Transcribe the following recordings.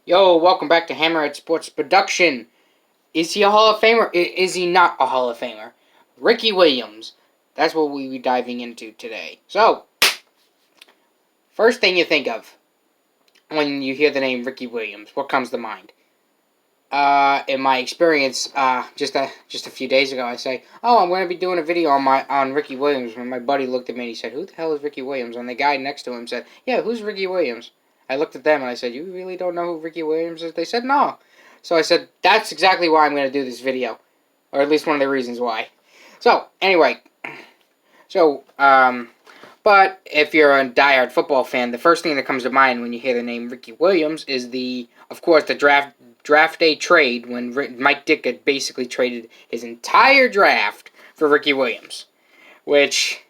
Yo, welcome back to Hammerhead Sports Production. Is he a Hall of Famer? Is he not a Hall of Famer? Ricky Williams. That's what we'll be diving into today. So, first thing you think of when you hear the name Ricky Williams, what comes to mind? In my experience, just a few days ago, I say, "Oh, I'm going to be doing a video on Ricky Williams." When my buddy looked at me and he said, "Who the hell is Ricky Williams?" And the guy next to him said, "Yeah, who's Ricky Williams?" I looked at them and I said, "You really don't know who Ricky Williams is?" They said, "No." So I said, "That's exactly why I'm going to do this video, or at least one of the reasons why." So anyway, but if you're a diehard football fan, the first thing that comes to mind when you hear the name Ricky Williams is of course, the draft day trade when Mike Dick had basically traded his entire draft for Ricky Williams, which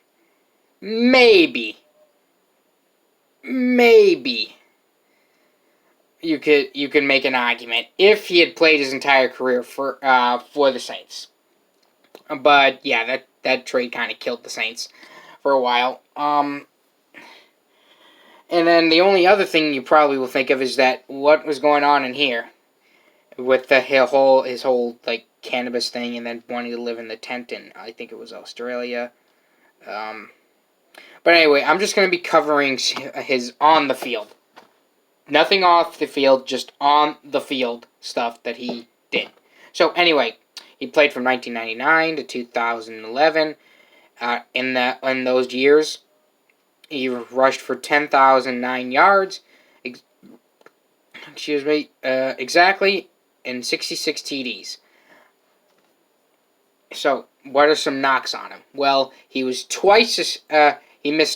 maybe you could make an argument if he had played his entire career for the Saints. But yeah, that trade kind of killed the Saints for a while. And then the only other thing you probably will think of is that what was going on in here with his whole like cannabis thing, and then wanting to live in the tent in, I think it was Australia. But anyway, I'm just going to be covering his on the field, nothing off the field, just on the field stuff that he did. So anyway, he played from 1999 to 2011. In those years, he rushed for 10,009 yards. Exactly, and 66 TDs. So, what are some knocks on him? Well, he missed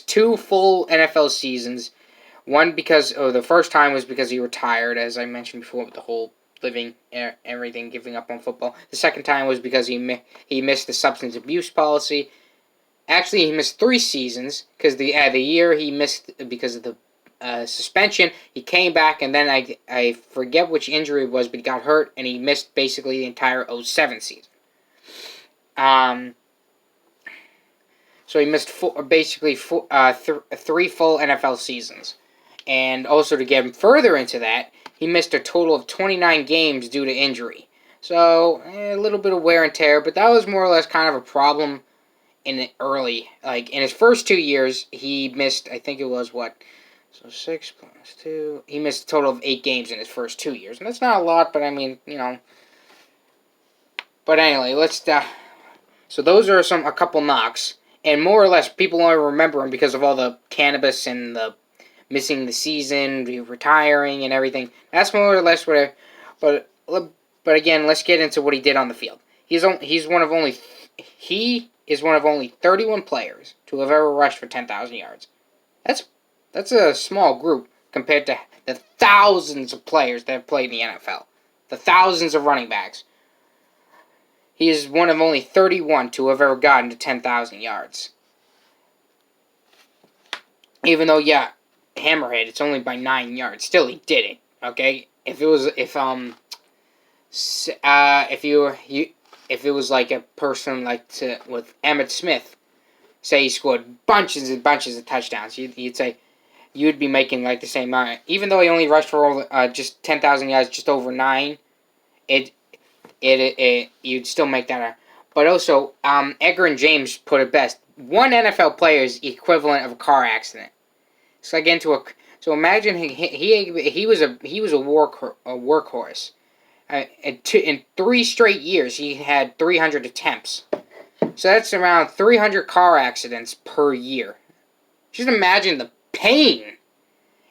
two full NFL seasons. One because, the first time was because he retired, as I mentioned before, with the whole living, everything, giving up on football. The second time was because he missed the substance abuse policy. Actually, he missed 3 seasons because the year he missed because of the suspension, he came back, and then I forget which injury it was, but he got hurt and he missed basically the entire 07 season. So he missed 3 full NFL seasons. And also, to get him further into that, he missed a total of 29 games due to injury. So, a little bit of wear and tear, but that was more or less kind of a problem in his first 2 years, he missed, I think it was so 6 plus 2, he missed a total of 8 games in his first 2 years. And that's not a lot, but I mean, But anyway, so those are a couple knocks. And more or less, people only remember him because of all the cannabis and the missing the season, retiring, and everything. That's more or less but again, let's get into what he did on the field. He is one of only 31 players to have ever rushed for 10,000 yards. That's a small group compared to the thousands of players that have played in the NFL. The thousands of running backs. He is one of only 31 to have ever gotten to 10,000 yards. Even though, yeah, Hammerhead, it's only by 9 yards. Still, he did it. Okay, if it was like a person with Emmitt Smith, say he scored bunches and bunches of touchdowns, you'd say you'd be making like the same amount. Even though he only rushed for just 10,000 yards, just over 9, you'd still make that. But also, Edgar and James put it best. One NFL player is equivalent of a car accident. It's like so imagine he was a workhorse. In 3 straight years, he had 300 attempts. So that's around 300 car accidents per year. Just imagine the pain.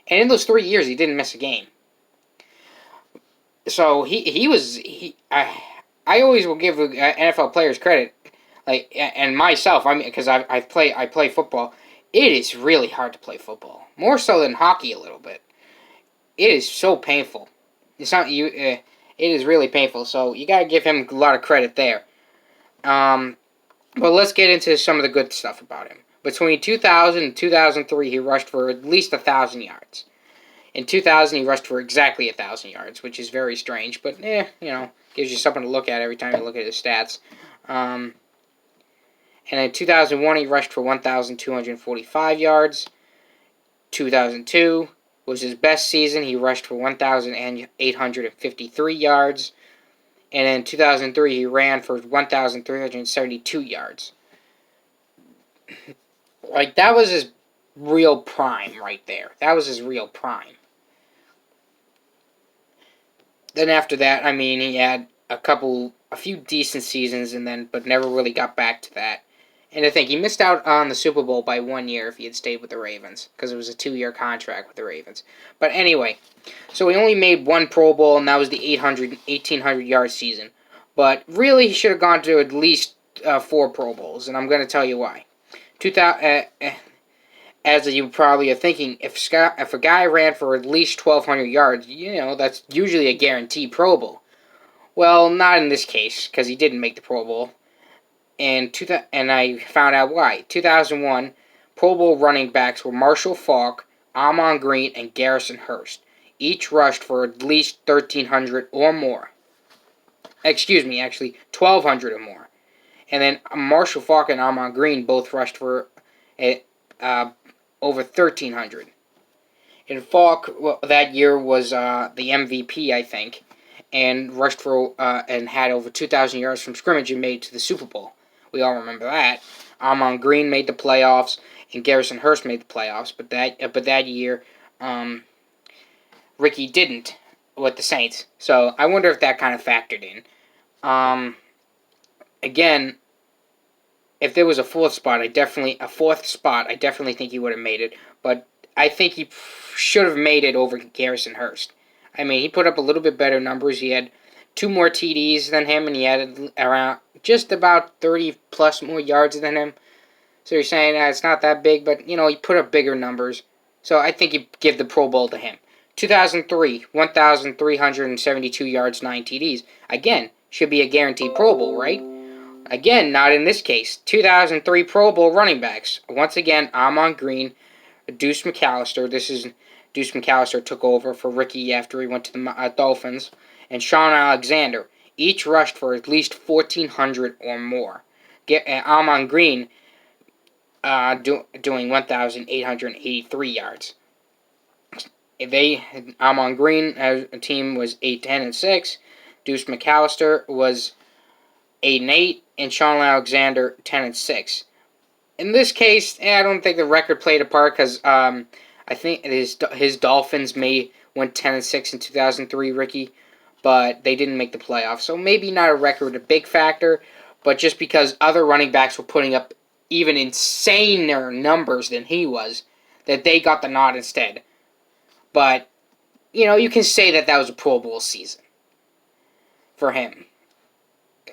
And in those 3 years, he didn't miss a game. So I always will give NFL players credit, and myself. I mean, because I play football. It is really hard to play football, more so than hockey a little bit. It is so painful. It's not you. It is really painful. So you gotta give him a lot of credit there. But let's get into some of the good stuff about him. Between 2000 and 2003, he rushed for at least 1,000 yards. In 2000, he rushed for exactly 1,000 yards, which is very strange, but gives you something to look at every time you look at his stats. And in 2001, he rushed for 1,245 yards. 2002, was his best season. He rushed for 1,853 yards. And in 2003, he ran for 1,372 yards. Like, that was his real prime right there. That was his real prime. Then after that, I mean, he had a few decent seasons, but never really got back to that. And I think he missed out on the Super Bowl by 1 year if he had stayed with the Ravens, because it was a 2-year contract with the Ravens. But anyway, so he only made one Pro Bowl, and that was the 1,800-yard season. But really, he should have gone to at least 4 Pro Bowls, and I'm going to tell you why. As you probably are thinking, if a guy ran for at least 1,200 yards, that's usually a guaranteed Pro Bowl. Well, not in this case, because he didn't make the Pro Bowl. And I found out why. 2001, Pro Bowl running backs were Marshall Faulk, Ahman Green, and Garrison Hearst. Each rushed for at least 1,300 or more. Excuse me, actually, 1,200 or more. And then Marshall Faulk and Ahman Green both rushed for over 1,300. And Faulk that year was the MVP, I think, and rushed for and had over 2,000 yards from scrimmage and made it to the Super Bowl. We all remember that. Ahman Green made the playoffs, and Garrison Hearst made the playoffs, but that year, Ricky didn't with the Saints. So I wonder if that kind of factored in. Again, if there was a fourth spot, I definitely think he would have made it. But I think he should have made it over Garrison Hearst. I mean, he put up a little bit better numbers. He had 2 more TDs than him, and he had around just about 30 plus more yards than him. So you're saying it's not that big, but he put up bigger numbers. So I think you give the Pro Bowl to him. 2003, 1,372 yards, 9 TDs. Again, should be a guaranteed Pro Bowl, right? Again, not in this case. 2003 Pro Bowl running backs. Once again, Ahman Green, Deuce McAllister. Deuce McAllister took over for Ricky after he went to the Dolphins. And Shaun Alexander. Each rushed for at least 1,400 or more. Ahman Green doing 1,883 yards. Ahman Green as a team was 8-10-6. Deuce McAllister was 8-8, and Shaun Alexander 10-6. In this case, I don't think the record played a part because I think his Dolphins went 10-6 in 2003, Ricky, but they didn't make the playoffs. So maybe not a record a big factor, but just because other running backs were putting up even insaner numbers than he was, that they got the nod instead. But you can say that was a Pro Bowl season for him.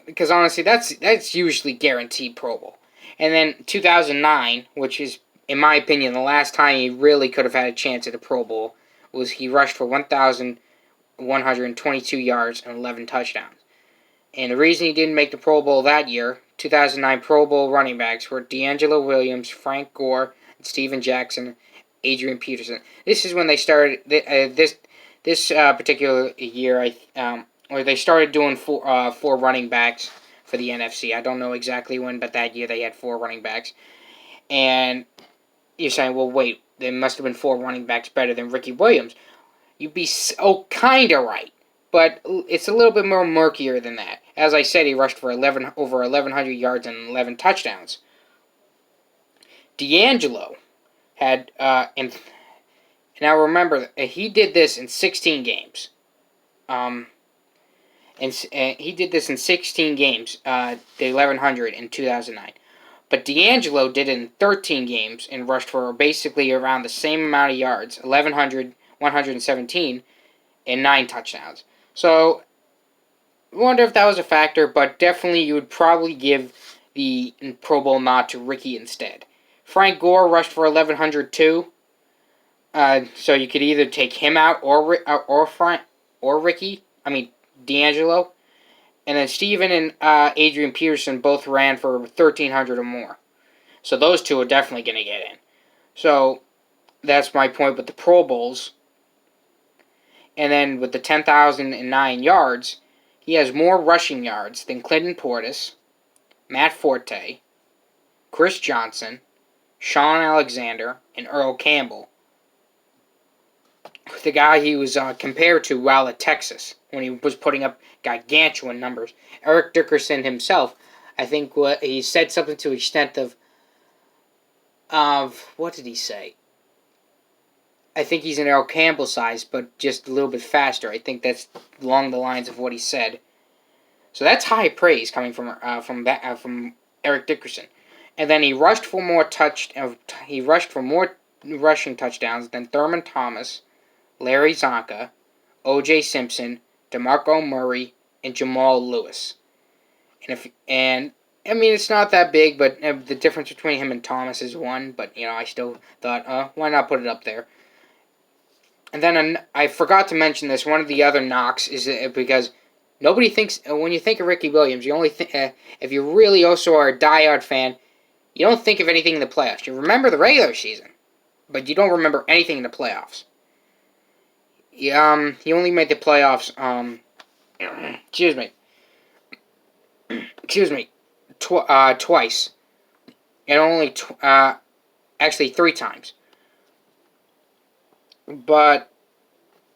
Because honestly, that's usually guaranteed Pro Bowl. And then 2009, which is, in my opinion, the last time he really could have had a chance at a Pro Bowl, was he rushed for 1,122 yards and 11 touchdowns. And the reason he didn't make the Pro Bowl that year, 2009 Pro Bowl running backs were DeAngelo Williams, Frank Gore, Steven Jackson, Adrian Peterson. This is when they started this particular year. Or they started doing four running backs for the NFC. I don't know exactly when, but that year they had 4 running backs. And you're saying, well, wait, there must have been 4 running backs better than Ricky Williams. You'd be kind of right, but it's a little bit more murkier than that. As I said, he rushed for over 1,100 yards and 11 touchdowns. DeAngelo had, and now remember, he did this in 16 games. And he did this in 16 games, the 1,100 in 2009. But DeAngelo did it in 13 games and rushed for basically around the same amount of yards, 117, and 9 touchdowns. So, I wonder if that was a factor, but definitely you would probably give the Pro Bowl nod to Ricky instead. Frank Gore rushed for 1,100 too. So you could either take him out or Ricky. I mean, DeAngelo. And then Steven and Adrian Peterson both ran for 1,300 or more. So those two are definitely going to get in. So that's my point with the Pro Bowls. And then with the 10,009 yards, he has more rushing yards than Clinton Portis, Matt Forte, Chris Johnson, Shaun Alexander, and Earl Campbell. the guy he was compared to while at Texas when he was putting up gargantuan numbers. Eric Dickerson himself, I think what he said something to the extent of what did he say? I think he's an Earl Campbell size, but just a little bit faster. I think that's along the lines of what he said. So that's high praise coming from Eric Dickerson. And then he rushed for more rushing touchdowns than Thurman Thomas, Larry Zonka, O.J. Simpson, DeMarco Murray, and Jamal Lewis. And I mean it's not that big, but the difference between him and Thomas is one. But I still thought, why not put it up there? And then I forgot to mention this. One of the other knocks is because nobody thinks when you think of Ricky Williams, you only if you really also are a diehard fan, you don't think of anything in the playoffs. You remember the regular season, but you don't remember anything in the playoffs. He only made the playoffs. Excuse me, twice, and only actually 3 times. But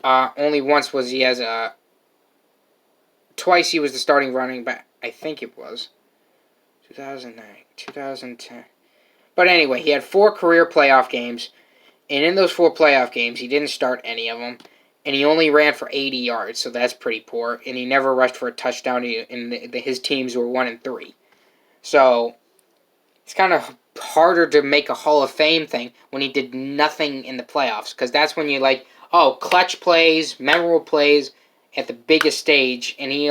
only once was he as a. Twice he was the starting running back. I think it was 2009, 2010. But anyway, he had 4 career playoff games, and in those 4 playoff games, he didn't start any of them, and he only ran for 80 yards, so that's pretty poor. And he never rushed for a touchdown. His teams were 1-3, so it's kind of harder to make a Hall of Fame thing when he did nothing in the playoffs, because that's when you clutch plays, memorable plays at the biggest stage, and he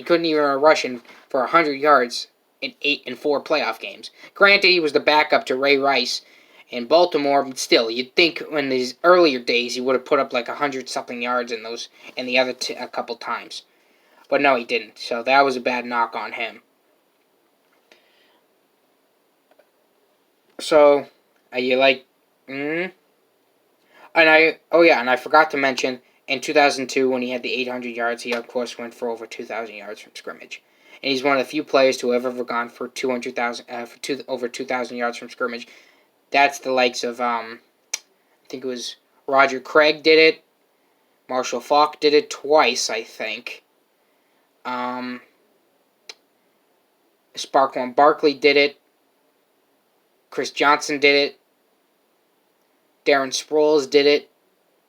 couldn't even rush in for 100 yards in 4 playoff games. Granted, he was the backup to Ray Rice in Baltimore, but still, you'd think in these earlier days he would have put up 100-something yards in the other a couple times. But no, he didn't, so that was a bad knock on him. So, you and I forgot to mention, in 2002, when he had the 800 yards, he of course went for over 2,000 yards from scrimmage, and he's one of the few players to have ever gone for over 2,000 yards from scrimmage. That's the likes of I think it was Roger Craig did it, Marshall Faulk did it twice, I think. Sparkwan Barkley did it. Chris Johnson did it. Darren Sproles did it,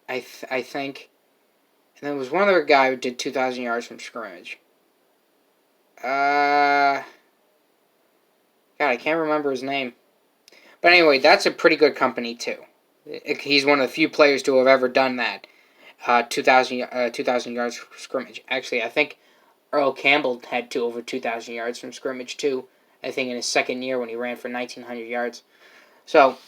I think. And there was one other guy who did 2,000 yards from scrimmage. God, I can't remember his name. But anyway, that's a pretty good company, too. He's one of the few players to have ever done that. 2,000 yards from scrimmage. Actually, I think Earl Campbell had over 2,000 yards from scrimmage, too. I think in his second year when he ran for 1,900 yards. So,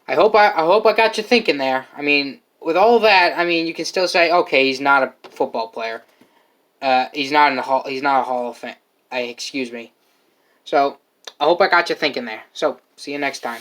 I hope I got you thinking there. I mean, with all that, I mean, you can still say, okay, he's not a football player. He's not a Hall of Fame. Excuse me. So, I hope I got you thinking there. So, see you next time.